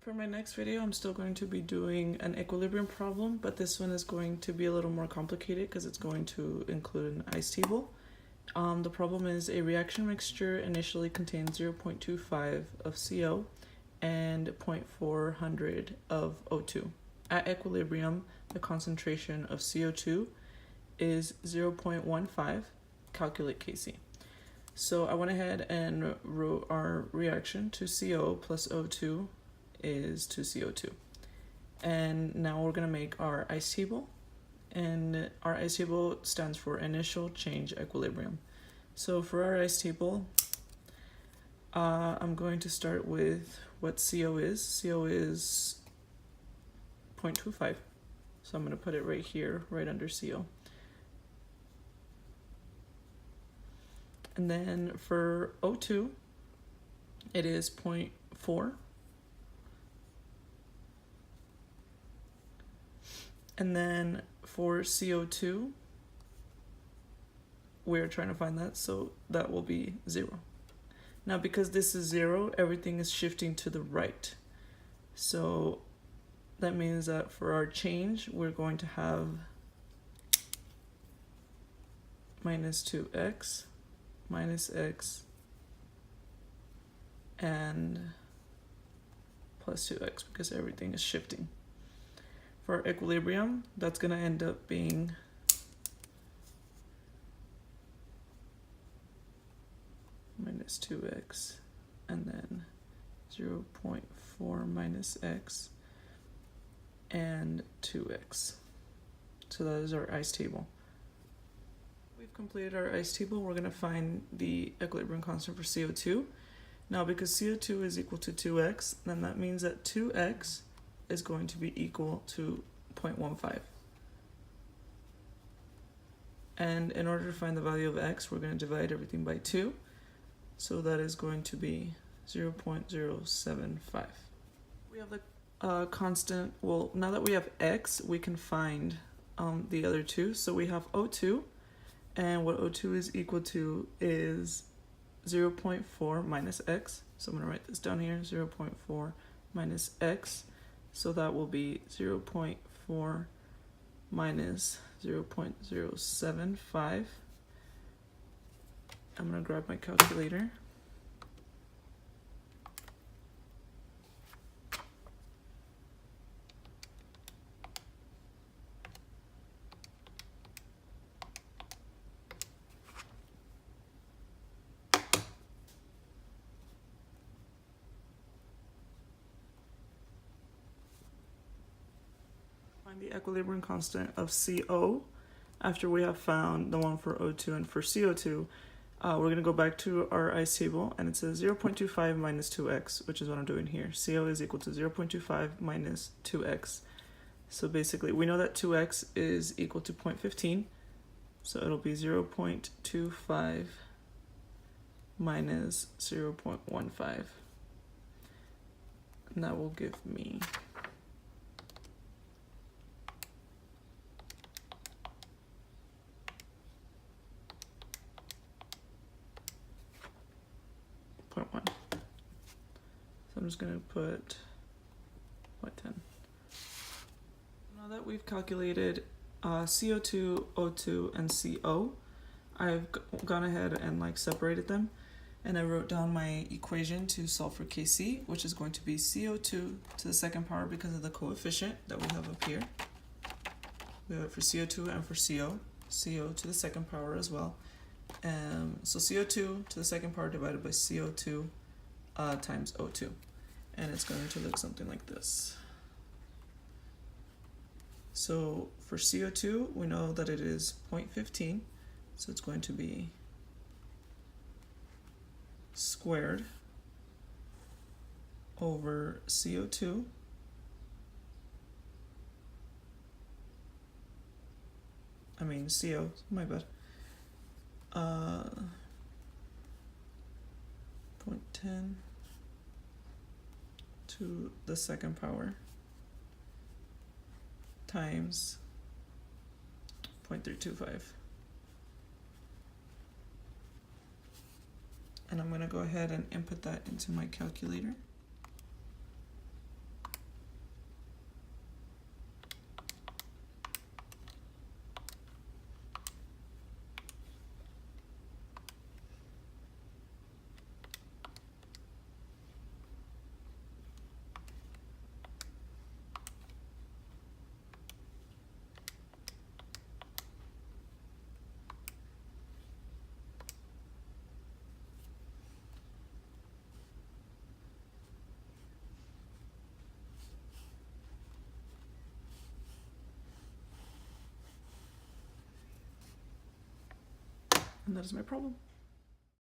For my next video, I'm still going to be doing an equilibrium problem, but this one is going to be a little more complicated because it's going to include an ice table. The problem is a reaction mixture initially contains 0.25 of CO and 0.400 of O2. At equilibrium, the concentration of CO2 is 0.15. Calculate Kc. So I went ahead and wrote our reaction to CO plus O2 is to CO2. And now we're going to make our ice table. And our ice table stands for initial change equilibrium. So for our ice table, I'm going to start with what CO is. CO is 0.25. So I'm going to put it right here, right under CO. And then for O2, it is 0.4. And then for CO2, we're trying to find that, so that will be 0. Now, because this is 0, everything is shifting to the right. So that means that for our change, we're going to have minus 2x, minus x, and plus 2x because everything is shifting. For our equilibrium, that's going to end up being minus 2x and then 0.4 minus x and 2x. So that is our ice table. We've completed our ice table. We're going to find the equilibrium constant for CO2. Now, because CO2 is equal to 2x, then that means that 2x is going to be equal to 0.15. And in order to find the value of x, we're going to divide everything by 2. So that is going to be 0.075. We have the constant, well, now that we have x, we can find the other two. So we have O2, and what O2 is equal to is 0.4 minus x. So I'm going to write this down here, 0.4 minus x. So that will be 0.4 minus 0.075. I'm going to grab my calculator. Find the equilibrium constant of CO after we have found the one for O2 and for CO2. We're going to go back to our ice table, and it says 0.25 minus 2x, which is what I'm doing here. CO is equal to 0.25 minus 2x. So basically, we know that 2x is equal to 0.15, so it'll be 0.25 minus 0.15. And that will give me 0.1. So I'm just going to put 0.10. Now that we've calculated CO2, O2, and CO, I've gone ahead and separated them, and I wrote down my equation to solve for Kc, which is going to be CO2 to the second power because of the coefficient that we have up here. We have it for CO2 and for CO. CO to the second power as well. So CO2 to the second power divided by CO2 times O2. And it's going to look something like this. So for CO2, we know that it is 0.15. So it's going to be squared over CO2 CO, my bad. 0.10 to the second power times 0.325. And I'm going to go ahead and input that into my calculator. that is my problem.